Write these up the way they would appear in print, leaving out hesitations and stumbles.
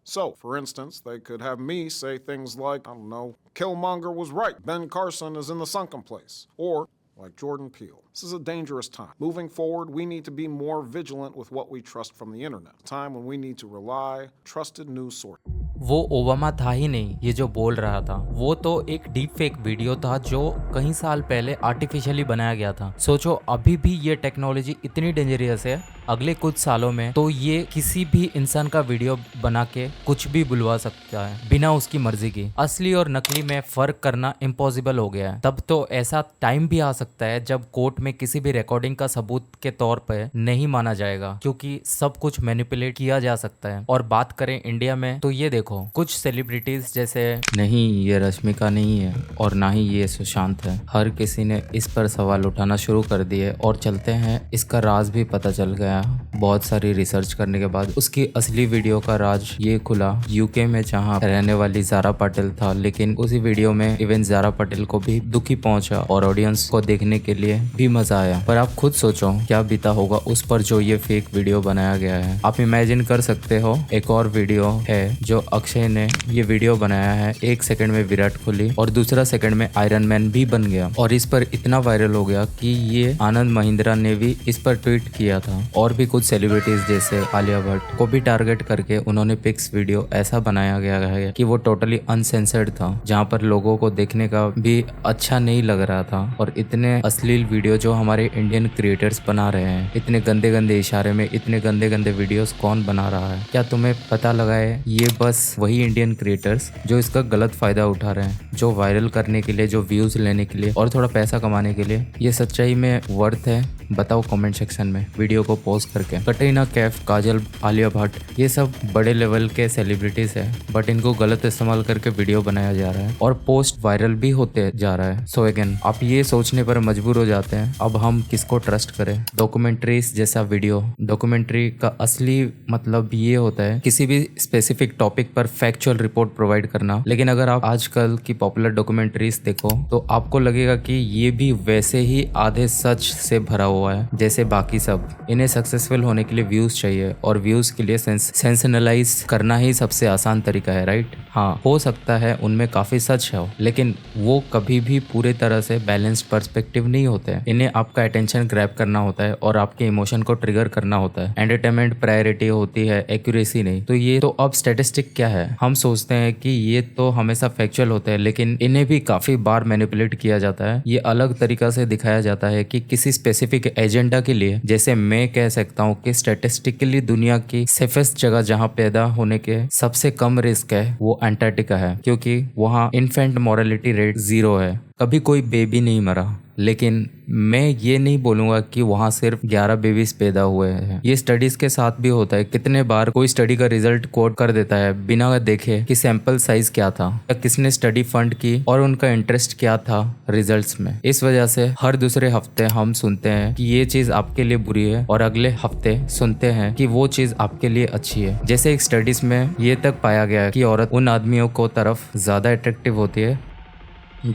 So, for instance, they could have me say things like, I don't know, Killmonger was right, Ben Carson is in the sunken place. Or, like Jordan Peele, this is a dangerous time. Moving forward, we need to be more vigilant with what we trust from the internet. A time when we need to rely trusted news sources. वो Obama था ही नहीं ये जो बोल रहा था, वो तो एक डीप फेक वीडियो था जो कई साल पहले आर्टिफिशियली बनाया गया था। सोचो अभी भी ये टेक्नोलॉजी इतनी डेंजरियस है, अगले कुछ सालों में तो ये किसी भी इंसान का वीडियो बना के कुछ भी बुलवा सकता है बिना उसकी मर्जी की। असली और नकली में फर्क करना इम्पॉसिबल हो गया है। तब तो ऐसा टाइम भी आ सकता है जब कोर्ट में किसी भी रिकॉर्डिंग का सबूत के तौर पर नहीं माना जाएगा, क्योंकि सब कुछ मैनिपुलेट किया जा सकता है। और बात करें इंडिया में तो ये देखो, कुछ सेलिब्रिटीज जैसे नहीं ये रश्मिका नहीं है और ना ही ये सुशांत है, हर किसी ने इस पर सवाल उठाना शुरू कर दिए और चलते हैं इसका राज भी पता चल गया। बहुत सारी रिसर्च करने के बाद उसकी असली वीडियो का राज ये खुला यूके में, जहां रहने वाली ज़ारा पाटिल था। लेकिन उसी वीडियो में इवन ज़ारा पाटिल को भी दुखी पहुंचा और ऑडियंस को देखने के लिए भी मजा आया। पर आप खुद सोचो क्या बीता होगा उस पर जो ये फेक वीडियो बनाया गया है। आप इमेजिन कर सकते हो। एक और वीडियो है जो अक्षय ने ये वीडियो बनाया है, 1 सेकंड में विराट कोहली और दूसरा सेकंड में आयरन मैन भी बन गया और इस पर इतना वायरल हो गया कि ये आनंद महिंद्रा ने भी इस पर ट्वीट किया था। और भी कुछ सेलिब्रिटीज जैसे आलिया भट्ट को भी टारगेट करके उन्होंने पिक्स वीडियो ऐसा बनाया गया है कि वो टोटली अनसेंसर्ड था, जहाँ पर लोगों को देखने का भी अच्छा नहीं लग रहा था। और इतने अश्लील वीडियो जो हमारे इंडियन क्रिएटर्स बना रहे हैं, इतने गंदे गंदे इशारे में इतने गंदे गंदे वीडियोस कौन बना रहा है? क्या तुम्हें पता लगा है? ये बस वही इंडियन क्रिएटर्स जो इसका गलत फायदा उठा रहे हैं, जो वायरल करने के लिए, जो व्यूज लेने के लिए और थोड़ा पैसा कमाने के लिए। ये सच्चाई में वर्थ है? बताओ कमेंट सेक्शन में वीडियो को पोस्ट करके। कटरीना कैफ, काजल, आलिया भट्ट, ये सब बड़े लेवल के सेलिब्रिटीज है, बट इनको गलत इस्तेमाल करके वीडियो बनाया जा रहा है और पोस्ट वायरल भी होते जा रहा है। सो अगेन आप ये सोचने पर मजबूर हो जाते हैं अब हम किसको ट्रस्ट करें। डॉक्यूमेंट्रीज जैसा वीडियो, डॉक्यूमेंट्री का असली मतलब ये होता है किसी भी स्पेसिफिक टॉपिक पर फैक्चुअल रिपोर्ट प्रोवाइड करना। लेकिन अगर आप आजकल की पॉपुलर डॉक्यूमेंट्रीज देखो तो आपको लगेगा कि ये भी वैसे ही आधे सच से भरा हुआ है जैसे बाकी सब। इन्हें सक्सेसफुल होने के लिए व्यूज चाहिए और व्यूज के लिए सेंसेशनलाइज करना ही सबसे आसान तरीका है, राइट? हाँ, हो सकता है उनमें काफी सच है, लेकिन वो कभी भी पूरे तरह से बैलेंस्ड पर्सपेक्टिव नहीं होते हैं। इन्हें आपका अटेंशन ग्रैब करना होता है और आपके इमोशन को ट्रिगर करना होता है। एंटरटेनमेंट प्रायोरिटी होती है, एक्यूरेसी नहीं। तो ये तो अब स्टैटिस्टिक क्या है? हम सोचते हैं कि ये तो हमेशा फैक्चुअल होते हैं, लेकिन इन्हें भी काफी बार मैनिपुलेट किया जाता है। ये अलग तरीका से दिखाया जाता है कि किसी स्पेसिफिक एजेंडा के लिए। जैसे मैं कह सकता हूँ कि स्टैटिस्टिकली दुनिया की सेफेस्ट जगह जहाँ पैदा होने के सबसे कम रिस्क है वो अंटार्कटिका है, क्योंकि वहाँ इन्फेंट मोरालिटी रेट 0 है, कभी कोई बेबी नहीं मरा। लेकिन मैं ये नहीं बोलूंगा कि वहाँ सिर्फ 11 बेबीज पैदा हुए हैं। ये स्टडीज के साथ भी होता है। कितने बार कोई स्टडी का रिजल्ट कोट कर देता है बिना देखे कि सैंपल साइज क्या था या किसने स्टडी फंड की और उनका इंटरेस्ट क्या था रिजल्ट्स में। इस वजह से हर दूसरे हफ्ते हम सुनते हैं कि ये चीज आपके लिए बुरी है और अगले हफ्ते सुनते हैं कि वो चीज आपके लिए अच्छी है। जैसे एक स्टडीज में ये तक पाया गया है कि औरत उन आदमियों को तरफ ज्यादा अट्रैक्टिव होती है।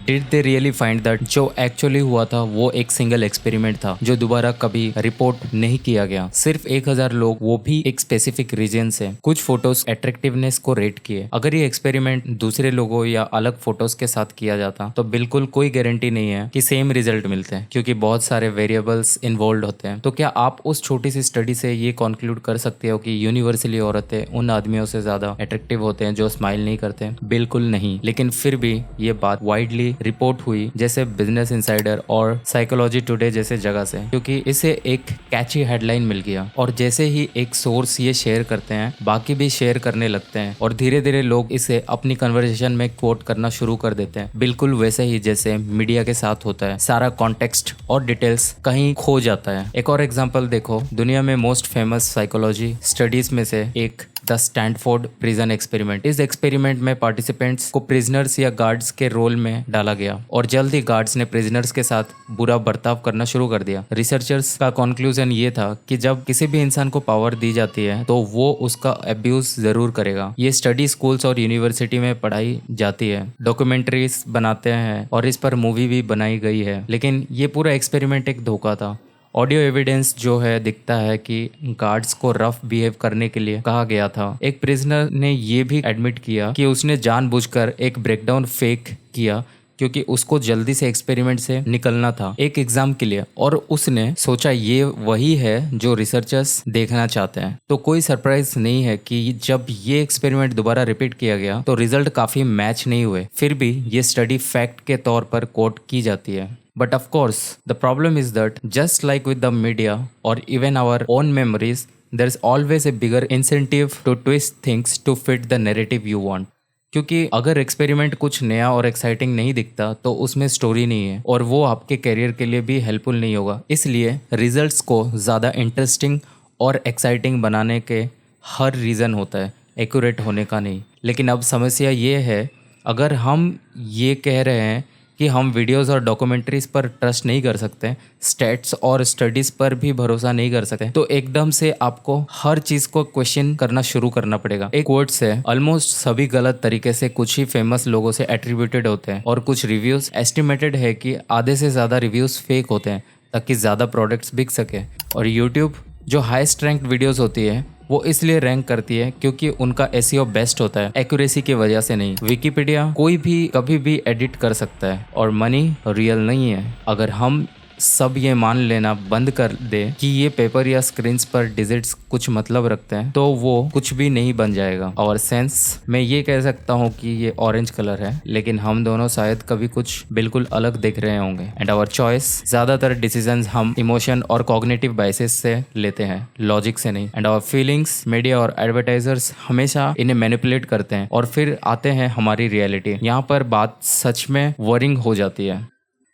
Did they really find that जो एक्चुअली हुआ था वो एक सिंगल एक्सपेरिमेंट था जो दोबारा कभी रिपोर्ट नहीं किया गया। सिर्फ 1000 लोग, वो भी एक स्पेसिफिक रीजन से, कुछ फोटोज अट्रैक्टिवनेस को रेट किए। अगर ये एक्सपेरिमेंट दूसरे लोगों या अलग फोटोज के साथ किया जाता तो बिल्कुल कोई गारंटी नहीं है कि सेम रिजल्ट मिलते हैं, क्योंकि बहुत सारे वेरिएबल्स इन्वॉल्व होते हैं। तो क्या आप उस छोटी सी स्टडी से ये कंक्लूड कर सकते हो कि यूनिवर्सली औरतें उन आदमियों से ज्यादा अट्रैक्टिव होते हैं जो स्माइल नहीं करते? बिल्कुल नहीं। लेकिन फिर भी ये बात वाइडली रिपोर्ट हुई, जैसे बिजनेस इनसाइडर और साइकोलॉजी टुडे जैसे जगह से, क्योंकि इसे एक कैची हेडलाइन मिल गया। और जैसे ही एक सोर्स ये शेयर करते हैं, बाकी भी शेयर करने लगते हैं और धीरे धीरे लोग इसे अपनी कन्वर्सेशन में कोट करना शुरू कर देते हैं। बिल्कुल वैसे ही जैसे मीडिया के साथ होता है, सारा कॉन्टेक्स्ट और डिटेल्स कहीं खो जाता है। एक और एग्जाम्पल देखो, दुनिया में मोस्ट फेमस साइकोलॉजी स्टडीज में से एक द स्टैनफोर्ड प्रिजन एक्सपेरिमेंट। इस एक्सपेरिमेंट में पार्टिसिपेंट्स को प्रिजनर्स या गार्ड्स के रोल में डाला गया और जल्द ही गार्ड्स ने प्रिजनर्स के साथ बुरा बर्ताव करना शुरू कर दिया। रिसर्चर्स का कंक्लूजन ये था कि जब किसी भी इंसान को पावर दी जाती है तो वो उसका अब्यूज जरूर करेगा। ये स्टडी स्कूल्स और यूनिवर्सिटी में पढ़ाई जाती है, डॉक्यूमेंट्रीज बनाते हैं और इस पर मूवी भी बनाई गई है। लेकिन ये पूरा एक्सपेरिमेंट एक धोखा था ऑडियो एविडेंस जो है दिखता है कि गार्ड्स को रफ बिहेव करने के लिए कहा गया था। एक प्रिजनर ने ये भी एडमिट किया कि उसने जानबूझकर एक ब्रेकडाउन फेक किया क्योंकि उसको जल्दी से एक्सपेरिमेंट से निकलना था एक एग्जाम के लिए, और उसने सोचा ये वही है जो रिसर्चर्स देखना चाहते हैं। तो कोई सरप्राइज नहीं है कि जब ये एक्सपेरिमेंट दोबारा रिपीट किया गया तो रिजल्ट काफी मैच नहीं हुए। फिर भी ये स्टडी फैक्ट के तौर पर कोट की जाती है। But of course, the problem is that just like with the media or even our own memories, there is always a bigger incentive to twist things to fit the narrative you want. क्योंकि अगर experiment कुछ नया और exciting नहीं दिखता तो उसमें story नहीं है और वो आपके करियर के लिए भी हेल्पफुल नहीं होगा। इसलिए रिजल्ट्स को ज़्यादा इंटरेस्टिंग और एक्साइटिंग बनाने के हर रीज़न होता है, एक्यूरेट होने का नहीं। लेकिन अब समस्या ये है, अगर हम ये कह रहे हैं कि हम वीडियोस और डॉक्यूमेंट्रीज पर ट्रस्ट नहीं कर सकते, स्टैट्स और स्टडीज पर भी भरोसा नहीं कर सकते, तो एकदम से आपको हर चीज को क्वेश्चन करना शुरू करना पड़ेगा। एक कोट्स है, ऑलमोस्ट सभी गलत तरीके से कुछ ही फेमस लोगों से एट्रीब्यूटेड होते हैं और कुछ रिव्यूज एस्टिमेटेड है कि आधे से ज्यादा रिव्यूज फेक होते हैं ताकि ज्यादा प्रोडक्ट्स बिक सके। और यूट्यूब जो हाईएस्ट रैंक्ड वीडियोस होती है वो इसलिए रैंक करती है क्योंकि उनका एसईओ बेस्ट होता है, एक्यूरेसी की वजह से नहीं। विकिपीडिया कोई भी कभी भी एडिट कर सकता है और मनी रियल नहीं है। अगर हम सब ये मान लेना बंद कर दे कि ये पेपर या स्क्रीन्स पर डिजिट्स कुछ मतलब रखते हैं तो वो कुछ भी नहीं बन जाएगा। और सेंस मैं ये कह सकता हूँ कि ये ऑरेंज कलर है, लेकिन हम दोनों शायद कभी कुछ बिल्कुल अलग देख रहे होंगे। एंड आवर चॉइस, ज्यादातर डिसीजंस हम इमोशन और कॉग्निटिव बाइसेस से लेते हैं, लॉजिक से नहीं। एंड आवर फीलिंग्स, मीडिया और एडवर्टाइजर्स हमेशा इन्हें मैनिपुलेट करते हैं और फिर आते हैं हमारी रियलिटी। यहाँ पर बात सच में वरिंग हो जाती है।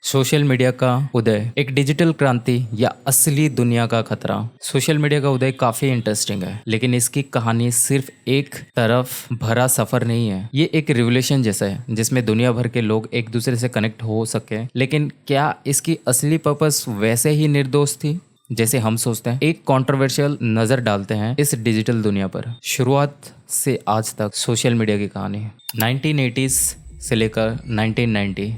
सोशल मीडिया का उदय, एक डिजिटल क्रांति या असली दुनिया का खतरा। सोशल मीडिया का उदय काफी इंटरेस्टिंग है, लेकिन इसकी कहानी सिर्फ एक तरफ भरा सफर नहीं है। ये एक रिवोल्यूशन जैसा है जिसमें दुनिया भर के लोग एक दूसरे से कनेक्ट हो सके। लेकिन क्या इसकी असली पर्पस वैसे ही निर्दोष थी जैसे हम सोचते हैं? एक कंट्रोवर्शियल नजर डालते हैं इस डिजिटल दुनिया पर। शुरुआत से आज तक सोशल मीडिया की कहानी 1980s से लेकर 1990।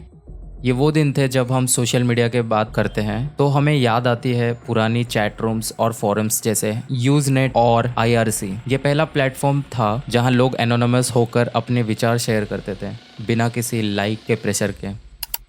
ये वो दिन थे जब हम सोशल मीडिया के बात करते हैं तो हमें याद आती है पुरानी चैट रूम्स और फोरम्स जैसे यूजनेट और IRC। ये पहला प्लेटफॉर्म था जहां लोग एनोनिमस होकर अपने विचार शेयर करते थे बिना किसी लाइक के प्रेशर के।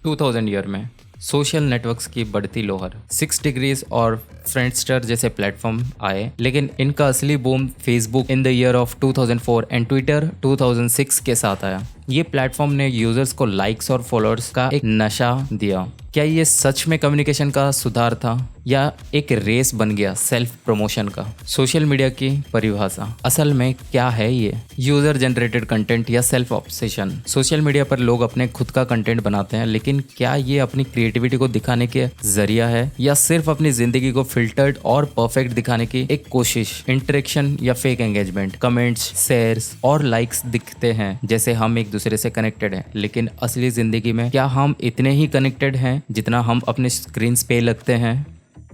2000 ईयर में सोशल नेटवर्क्स की बढ़ती लोहर, 6 डिग्रीज और फ्रेंडस्टर जैसे प्लेटफॉर्म आए, लेकिन इनका असली boom Facebook in the year of 2004 and Twitter 2006 के साथ आया। ये प्लेटफॉर्म ने यूजर्स को लाइक्स और फॉलोअर्स का एक नशा दिया। क्या ये सच में कम्युनिकेशन का सुधार था या एक रेस बन गया सेल्फ प्रमोशन का? सोशल मीडिया की परिभाषा असल में क्या है? ये यूजर जनरेटेड कंटेंट या सेल्फ ऑब्सेशन। सोशल मीडिया पर लोग अपने खुद का कंटेंट बनाते हैं, लेकिन क्या ये अपनी क्रिएटिविटी को दिखाने के जरिया है या सिर्फ अपनी जिंदगी को फिल्टर्ड और परफेक्ट दिखाने की एक कोशिश? इंटरेक्शन या फेक एंगेजमेंट, कमेंट्स, शेयर्स और लाइक्स दिखते हैं जैसे हम एक दूसरे से कनेक्टेड हैं, लेकिन असली जिंदगी में क्या हम इतने ही कनेक्टेड हैं जितना हम अपने स्क्रीन पे लगते हैं?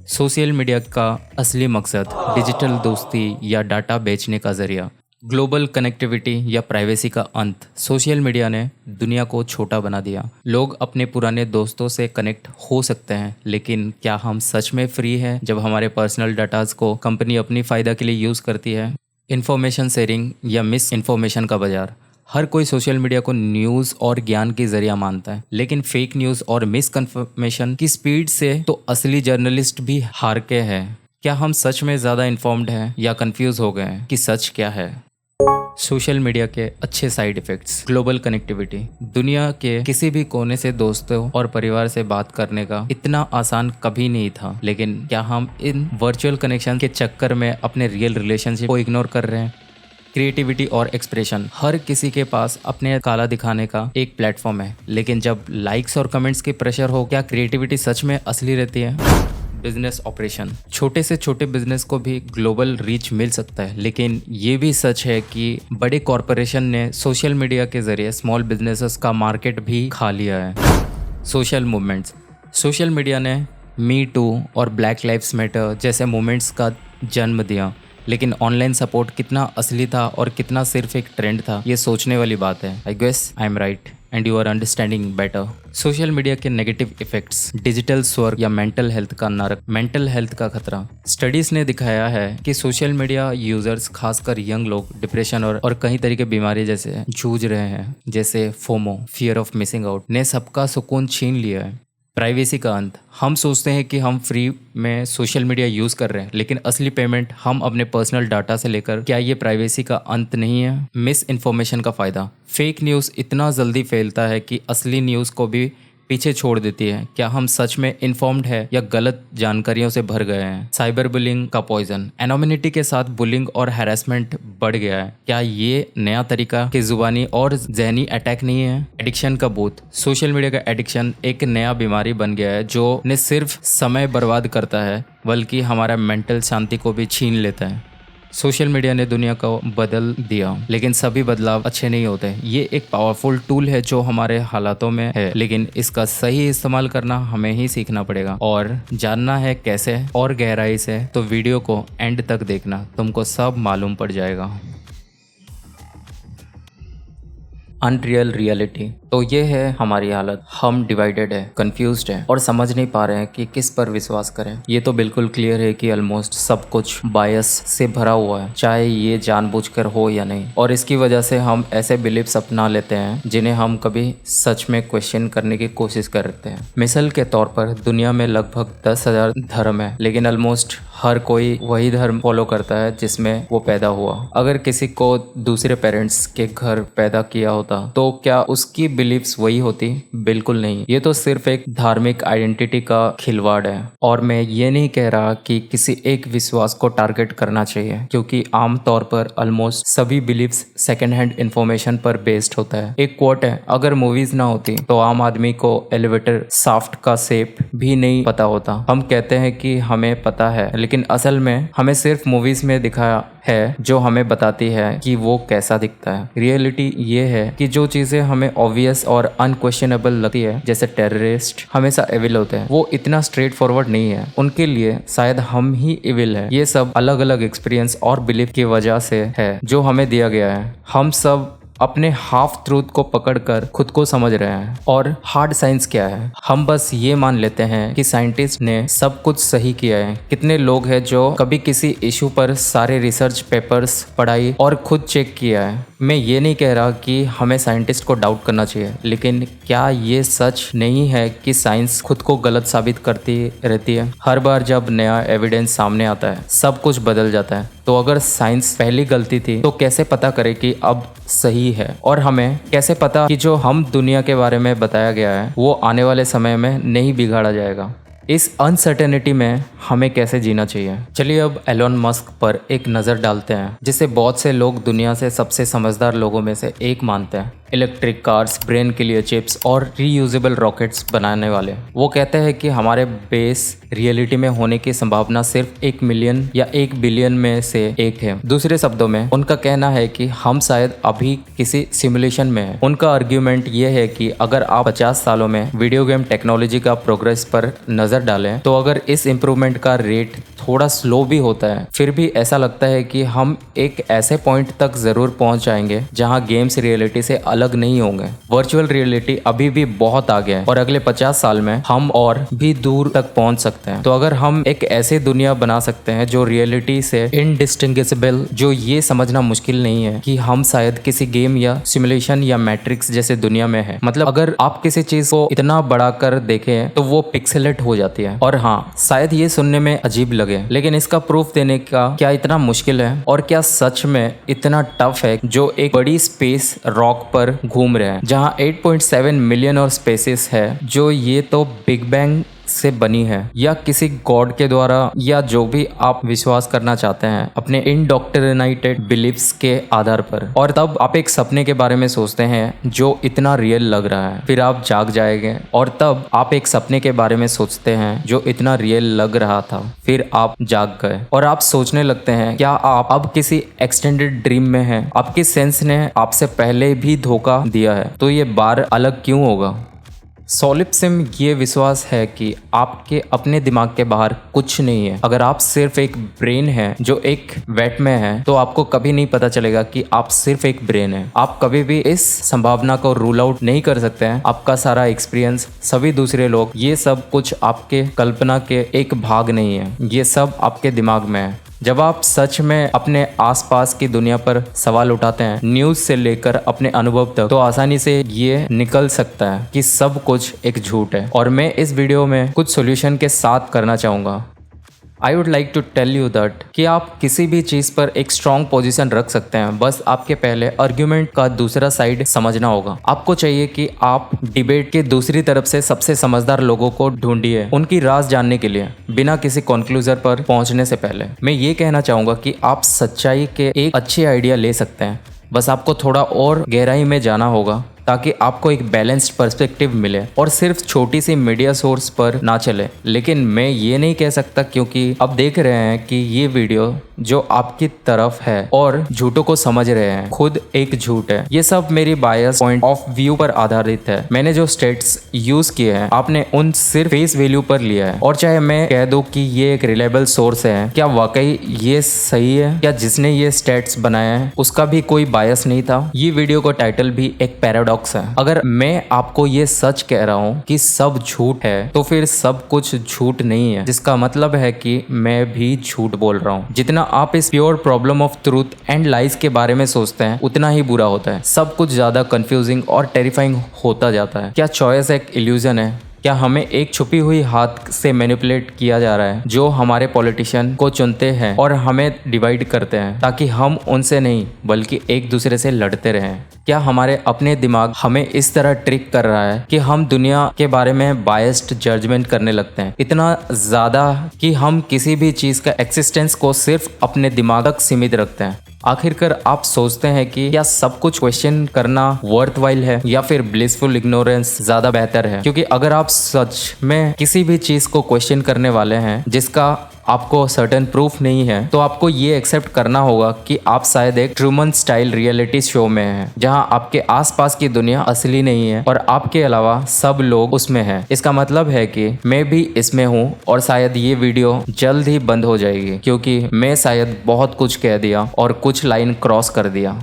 सोशल मीडिया का असली मकसद डिजिटल दोस्ती या डाटा बेचने का जरिया, ग्लोबल कनेक्टिविटी या प्राइवेसी का अंत। सोशल मीडिया ने दुनिया को छोटा बना दिया। लोग अपने पुराने दोस्तों से कनेक्ट हो सकते हैं, लेकिन क्या हम सच में फ्री हैं जब हमारे पर्सनल डाटाज को कंपनी अपनी फ़ायदा के लिए यूज़ करती है? इन्फॉर्मेशन शेयरिंग या मिस इन्फॉर्मेशन का बाजार। हर कोई सोशल मीडिया को न्यूज़ और ज्ञान की जरिया मानता है, लेकिन फेक न्यूज़ और मिस कन्फर्मेशन की स्पीड से तो असली जर्नलिस्ट भी हार के हैं। क्या हम सच में ज़्यादा इन्फॉर्म्ड हैं या कंफ्यूज हो गए हैं कि सच क्या है? सोशल मीडिया के अच्छे साइड इफ़ेक्ट्स। Global connectivity. दुनिया के किसी भी कोने से दोस्तों और परिवार से बात करने का इतना आसान कभी नहीं था, लेकिन क्या हम इन वर्चुअल कनेक्शन के चक्कर में अपने रियल रिलेशनशिप को इग्नोर कर रहे हैं? क्रिएटिविटी और एक्सप्रेशन। हर किसी के पास अपने कला दिखाने का एक प्लेटफॉर्म है, लेकिन जब लाइक्स और कमेंट्स की प्रेशर हो, क्या क्रिएटिविटी सच में असली रहती है? Business operation. छोटे से छोटे बिजनेस को भी ग्लोबल रीच मिल सकता है, लेकिन ये भी सच है कि बड़े कॉरपोरेशन ने सोशल मीडिया के जरिए स्मॉल बिजनेसेस का मार्केट भी खा लिया है। Social movements. सोशल मीडिया ने मी टू और ब्लैक लाइव्स मैटर जैसे मूवमेंट्स का जन्म दिया, लेकिन ऑनलाइन सपोर्ट कितना असली था और कितना सिर्फ एक ट्रेंड था, ये सोचने वाली बात है। I guess I am right. And you are understanding better. Social media के नेगेटिव इफेक्ट्स, डिजिटल स्वर्ग या मेंटल हेल्थ का नरक, मेंटल हेल्थ का खतरा। स्टडीज ने दिखाया है कि सोशल मीडिया यूजर्स, खासकर यंग लोग, डिप्रेशन और कई तरह की बीमारी जैसे जूझ रहे हैं, जैसे FOMO, fear of missing out, ने सबका सुकून छीन लिया है। प्राइवेसी का अंत। हम सोचते हैं कि हम फ्री में सोशल मीडिया यूज़ कर रहे हैं, लेकिन असली पेमेंट हम अपने पर्सनल डाटा से लेकर, क्या ये प्राइवेसी का अंत नहीं है? मिस इन्फॉर्मेशन का फ़ायदा। फेक न्यूज़ इतना जल्दी फैलता है कि असली न्यूज़ को भी पीछे छोड़ देती है। क्या हम सच में इन्फॉर्म्ड है या गलत जानकारियों से भर गए हैं? साइबर बुलिंग का पॉइजन। एनोनिमिटी के साथ बुलिंग और हैरेसमेंट बढ़ गया है। क्या ये नया तरीका कि जुबानी और जहनी अटैक नहीं है? एडिक्शन का भूत। सोशल मीडिया का एडिक्शन एक नया बीमारी बन गया है जो न सिर्फ समय बर्बाद करता है बल्कि हमारा मेंटल शांति को भी छीन लेता है। सोशल मीडिया ने दुनिया को बदल दिया, लेकिन सभी बदलाव अच्छे नहीं होते। ये एक पावरफुल टूल है जो हमारे हालातों में है, लेकिन इसका सही इस्तेमाल करना हमें ही सीखना पड़ेगा। और जानना है कैसे और गहराई से, तो वीडियो को एंड तक देखना, तुमको सब मालूम पड़ जाएगा। Unreal reality. तो ये है हमारी हालत। हम डिवाइडेड है, कंफ्यूज्ड है और समझ नहीं पा रहे हैं कि किस पर विश्वास करें। ये तो बिल्कुल क्लियर है कि ऑलमोस्ट सब कुछ बायस से भरा हुआ है, चाहे ये जानबूझकर हो या नहीं। और इसकी वजह से हम ऐसे बिलीफ्स अपना लेते हैं जिन्हें हम कभी सच में क्वेश्चन करने की कोशिश करते हैं। मिसाल के तौर पर दुनिया में लगभग 10,000 धर्म है, लेकिन ऑलमोस्ट हर कोई वही धर्म फॉलो करता है जिसमें वो पैदा हुआ। अगर किसी को दूसरे पेरेंट्स के घर पैदा किया होता तो क्या उसकी बिलीफ्स वही होती? बिल्कुल नहीं। ये तो सिर्फ एक धार्मिक आइडेंटिटी का खिलवाड़ है। और मैं ये नहीं कह रहा कि किसी एक विश्वास को टारगेट करना चाहिए, क्योंकि आमतौर पर ऑलमोस्ट सभी बिलीफ्स सेकेंड हैंड इंफॉर्मेशन पर बेस्ड होता है। एक कोट है, अगर मूवीज ना होती तो आम आदमी को एलिवेटर शाफ्ट का शेप भी नहीं पता होता। हम कहते हैं कि हमें पता है, लेकिन असल में हमें सिर्फ मूवीज में दिखाया है जो हमें बताती है कि वो कैसा दिखता है। रियलिटी ये है कि जो चीजें हमें ऑब्वियस और अनक्वेश्चनेबल लगती है, जैसे टेररिस्ट हमेशा एविल होते हैं, वो इतना स्ट्रेट फॉरवर्ड नहीं है। उनके लिए शायद हम ही एविल है। ये सब अलग अलग एक्सपीरियंस और बिलीफ की वजह से है जो हमें दिया गया है। हम सब अपने हाफ ट्रूथ को पकड़कर खुद को समझ रहे हैं। और हार्ड साइंस क्या है? हम बस ये मान लेते हैं कि साइंटिस्ट ने सब कुछ सही किया है। कितने लोग हैं जो कभी किसी इशू पर सारे रिसर्च पेपर्स पढ़ाई और खुद चेक किया है? मैं ये नहीं कह रहा कि हमें साइंटिस्ट को डाउट करना चाहिए, लेकिन क्या ये सच नहीं है कि साइंस खुद को गलत साबित करती रहती है? हर बार जब नया एविडेंस सामने आता है सब कुछ बदल जाता है। तो अगर साइंस पहली गलती थी तो कैसे पता करे कि अब सही है? और हमें कैसे पता कि जो हम दुनिया के बारे में बताया गया है वो आने वाले समय में नहीं बिगाड़ा जाएगा? इस अनसर्टेनिटी में हमें कैसे जीना चाहिए? चलिए अब एलोन मस्क पर एक नज़र डालते हैं, जिसे बहुत से लोग दुनिया से सबसे समझदार लोगों में से एक मानते हैं। इलेक्ट्रिक कार्स, ब्रेन के लिए चिप्स और रीयूजेबल रॉकेट्स बनाने वाले। वो कहते हैं कि हमारे बेस रियलिटी में होने की संभावना सिर्फ 1 मिलियन या 1 बिलियन में से एक है। दूसरे शब्दों में उनका कहना है कि हम शायद अभी किसी सिमुलेशन में हैं। उनका आर्ग्यूमेंट ये है कि अगर आप 50 सालों में वीडियो गेम टेक्नोलॉजी का प्रोग्रेस पर नजर डालें, तो अगर इस इम्प्रूवमेंट का रेट थोड़ा स्लो भी होता है, फिर भी ऐसा लगता है कि हम एक ऐसे पॉइंट तक जरूर पहुंच जाएंगे जहां गेम्स रियलिटी से अलग नहीं होंगे। वर्चुअल रियलिटी अभी भी बहुत आगे है और अगले 50 साल में हम और भी दूर तक पहुंच सकते हैं। तो अगर हम एक ऐसी दुनिया बना सकते हैं जो रियलिटी से इनडिस्टिंग्विशेबल, जो ये समझना मुश्किल नहीं है कि हम शायद किसी गेम या सिमुलेशन या मैट्रिक्स जैसे दुनिया में है। मतलब अगर आप किसी चीज को इतना बड़ा कर देखें तो वो पिक्सेलेट हो जाती है। और हाँ, शायद ये सुनने में अजीब लगे, लेकिन इसका प्रूफ देने का क्या इतना मुश्किल है? और क्या सच में इतना टफ है जो एक बड़ी स्पेस रॉक पर घूम रहे हैं जहां 8.7 मिलियन और स्पेसिस है, जो ये तो बिग बैंग से बनी है या किसी गॉड के द्वारा, या जो भी आप विश्वास करना चाहते हैं अपने इंडोक्ट्रिनेटेड बिलीफ्स के आधार पर। और तब आप एक सपने के बारे में सोचते हैं जो इतना रियल लग रहा है, फिर आप जाग जाएंगे। और तब आप एक सपने के बारे में सोचते हैं जो इतना रियल लग रहा था, फिर आप जाग गए और आप सोचने लगते हैं क्या आप अब किसी एक्सटेंडेड ड्रीम में हैं? आपकी सेंस ने आपसे पहले भी धोखा दिया है, तो ये बार अलग क्यों होगा? सॉलिपसिम ये विश्वास है कि आपके अपने दिमाग के बाहर कुछ नहीं है। अगर आप सिर्फ एक ब्रेन है जो एक वेट में है तो आपको कभी नहीं पता चलेगा कि आप सिर्फ एक ब्रेन है। आप कभी भी इस संभावना को रूल आउट नहीं कर सकते हैं। आपका सारा एक्सपीरियंस, सभी दूसरे लोग, ये सब कुछ आपके कल्पना के एक भाग नहीं है, ये सब आपके दिमाग में है। जब आप सच में अपने आसपास की दुनिया पर सवाल उठाते हैं, न्यूज़ से लेकर अपने अनुभव तक, तो आसानी से ये निकल सकता है कि सब कुछ एक झूठ है। और मैं इस वीडियो में कुछ सॉल्यूशन के साथ करना चाहूँगा। I would like to tell you that कि आप किसी भी चीज़ पर एक स्ट्रॉन्ग पोजीशन रख सकते हैं, बस आपके पहले आर्ग्यूमेंट का दूसरा साइड समझना होगा। आपको चाहिए कि आप डिबेट के दूसरी तरफ से सबसे समझदार लोगों को ढूंढिए उनकी राज जानने के लिए, बिना किसी कंक्लूजन पर पहुंचने से पहले। मैं ये कहना चाहूँगा कि आप सच्चाई के एक अच्छे आइडिया ले सकते हैं, बस आपको थोड़ा और गहराई में जाना होगा ताकि आपको एक बैलेंस्ड पर्सपेक्टिव मिले और सिर्फ छोटी सी मीडिया सोर्स पर ना चले। लेकिन मैं ये नहीं कह सकता क्योंकि अब देख रहे हैं कि ये वीडियो जो आपकी तरफ है और झूठों को समझ रहे हैं खुद एक झूठ है। ये सब मेरी बायस पॉइंट ऑफ व्यू पर आधारित है। मैंने जो स्टेट्स यूज किए हैं आपने उन सिर्फ फेस वैल्यू पर लिया है। और चाहे मैं कह दूं कि ये एक रिलायबल सोर्स है, क्या वाकई ये सही है? क्या जिसने ये स्टेट्स बनाए हैं उसका भी कोई बायस नहीं था? ये वीडियो का टाइटल भी एक पैराडॉक्स है। अगर मैं आपको ये सच कह रहा हूँ कि सब झूठ है तो फिर सब कुछ झूठ नहीं है, जिसका मतलब है कि मैं भी झूठ बोल रहा हूँ। जितना आप इस pure problem of truth and lies के बारे में सोचते हैं उतना ही बुरा होता है। सब कुछ ज्यादा कंफ्यूजिंग और टेरिफाइंग होता जाता है। क्या चॉइस एक इल्यूजन है? क्या हमें एक छुपी हुई हाथ से मैनिपुलेट किया जा रहा है जो हमारे पॉलिटिशियन को चुनते हैं और हमें डिवाइड करते हैं ताकि हम उनसे नहीं बल्कि एक दूसरे से लड़ते रहें? क्या हमारे अपने दिमाग हमें इस तरह ट्रिक कर रहा है कि हम दुनिया के बारे में बायस्ड जजमेंट करने लगते हैं, इतना ज़्यादा कि हम किसी भी चीज़ का एक्सिस्टेंस को सिर्फ अपने दिमाग तक सीमित रखते हैं? आखिरकार आप सोचते हैं कि क्या सब कुछ क्वेश्चन करना वर्थवाइल है या फिर ब्लिसफुल इग्नोरेंस ज़्यादा बेहतर है? क्योंकि अगर आप सच में किसी भी चीज़ को क्वेश्चन करने वाले हैं जिसका आपको सर्टेन प्रूफ नहीं है तो आपको ये एक्सेप्ट करना होगा कि आप शायद एक ट्रूमन स्टाइल रियलिटी शो में हैं जहां आपके आसपास की दुनिया असली नहीं है और आपके अलावा सब लोग उसमें हैं। इसका मतलब है कि मैं भी इसमें हूं और शायद ये वीडियो जल्द ही बंद हो जाएगी क्योंकि मैं शायद बहुत कुछ कह दिया और कुछ लाइन क्रॉस कर दिया।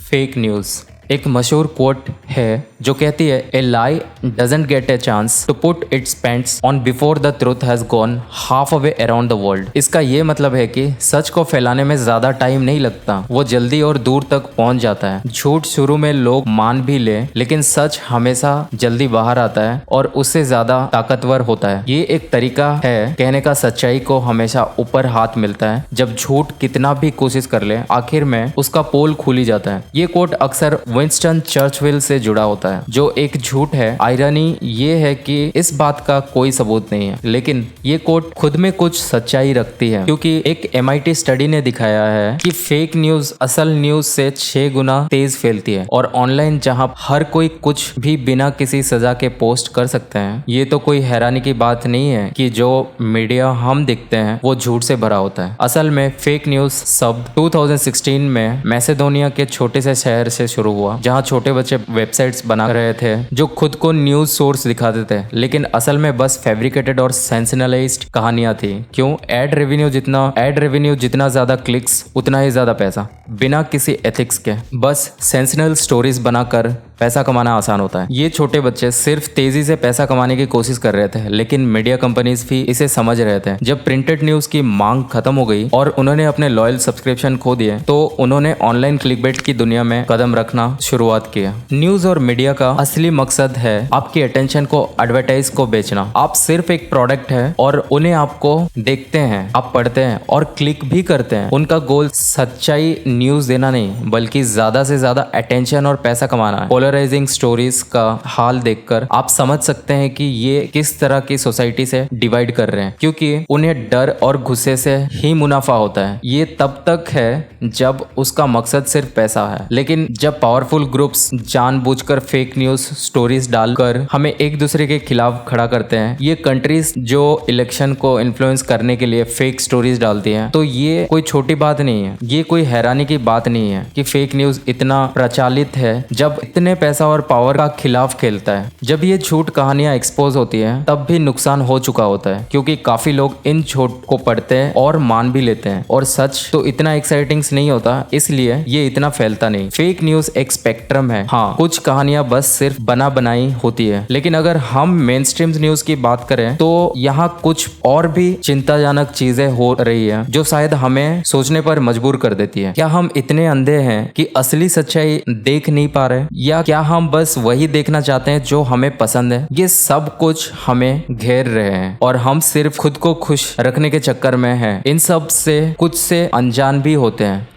फेक न्यूज़ एक मशहूर कोट है जो कहती है, a lie doesn't get a chance to put its pants on before the truth has gone halfway around the world. इसका ये मतलब है कि सच को फैलाने में ज्यादा टाइम नहीं लगता, वो जल्दी और दूर तक पहुंच जाता है। झूठ शुरू में लोग मान भी ले लेकिन सच हमेशा जल्दी बाहर आता है और उससे ज्यादा ताकतवर होता है। ये एक तरीका है कहने का सच्चाई को हमेशा ऊपर हाथ मिलता है। जब झूठ कितना भी कोशिश कर ले आखिर में उसका पोल खुल ही जाता है। ये कोट अक्सर विंस्टन चर्चिल से जुड़ा होता है जो एक झूठ है। आयरनी ये है कि इस बात का कोई सबूत नहीं है लेकिन ये कोट खुद में कुछ सच्चाई रखती है क्योंकि एक MIT स्टडी ने दिखाया है कि फेक न्यूज असल न्यूज से 6 गुना तेज फैलती है। और ऑनलाइन जहां हर कोई कुछ भी बिना किसी सजा के पोस्ट कर सकते हैं, ये तो कोई हैरानी की बात नहीं है कि जो मीडिया हम देखते हैं वो झूठ से भरा होता है। असल में फेक न्यूज शब्द 2016 में मैसेडोनिया के छोटे से शहर से शुरू हुआ जहां छोटे बच्चे वेबसाइट्स बना रहे थे जो खुद को न्यूज सोर्स दिखाते थे लेकिन असल में बस फैब्रिकेटेड और सेंसेशनलाइज्ड कहानियां थी। क्यों? एड रेवेन्यू जितना ज्यादा क्लिक्स उतना ही ज्यादा पैसा, बिना किसी एथिक्स के। बस सेंसेशनल स्टोरीज बनाकर पैसा कमाना आसान होता है। ये छोटे बच्चे सिर्फ तेजी से पैसा कमाने की कोशिश कर रहे थे लेकिन मीडिया कंपनीज भी इसे समझ रहे थे। जब प्रिंटेड न्यूज की मांग खत्म हो गई और उन्होंने अपने लॉयल सब्सक्रिप्शन खो दिए तो उन्होंने ऑनलाइन क्लिकबेट की दुनिया में कदम रखना शुरुआत किया। न्यूज और मीडिया का असली मकसद है आपकी अटेंशन को एडवर्टाइज को बेचना। आप सिर्फ एक प्रोडक्ट है और उन्हें आपको देखते हैं, आप पढ़ते हैं और क्लिक भी करते हैं। उनका गोल सच्चाई न्यूज देना नहीं बल्कि ज्यादा से ज्यादा अटेंशन और पैसा कमाना है। पोलराइजिंग स्टोरीज का हाल देखकर आप समझ सकते हैं कि ये किस तरह की सोसाइटी से डिवाइड कर रहे हैं क्योंकि उन्हें डर और गुस्से से ही मुनाफा होता है। ये तब तक है जब उसका मकसद सिर्फ पैसा है लेकिन जब पावरफुल ग्रुप्स जानबूझकर फेक न्यूज स्टोरीज डालकर हमें एक दूसरे के खिलाफ खड़ा करते हैं, ये कंट्रीज जो इलेक्शन को इन्फ्लुएंस करने के लिए फेक स्टोरीज डालती हैं, तो ये कोई छोटी बात नहीं है। ये कोई हैरानी की बात नहीं है कि फेक न्यूज इतना प्रचलित है जब इतने अपने पैसा और पावर का खिलाफ खेलता है। जब ये झूठ कहानियां एक्सपोज होती है तब भी नुकसान हो चुका होता है, क्योंकि काफी लोग इन झूठ को पढ़ते हैं और मान भी लेते हैं, और सच तो इतना एक्साइटिंग नहीं होता, इसलिए ये इतना फैलता नहीं। फेक न्यूज एक स्पेक्ट्रम है। हाँ, कुछ कहानियां बस सिर्फ बना बनाई होती है, लेकिन अगर हम मेन स्ट्रीम न्यूज की बात करें तो यहाँ कुछ और भी चिंताजनक चीजें हो रही है जो शायद हमें सोचने पर मजबूर कर देती है। क्या हम इतने अंधे हैं कि असली सच्चाई देख नहीं पा रहे, या क्या हम बस वही देखना चाहते हैं जो हमें पसंद है? ये सब कुछ हमें घेर रहे हैं और हम सिर्फ खुद को खुश रखने के चक्कर में हैं। इन सब से कुछ से अनजान भी होते हैं।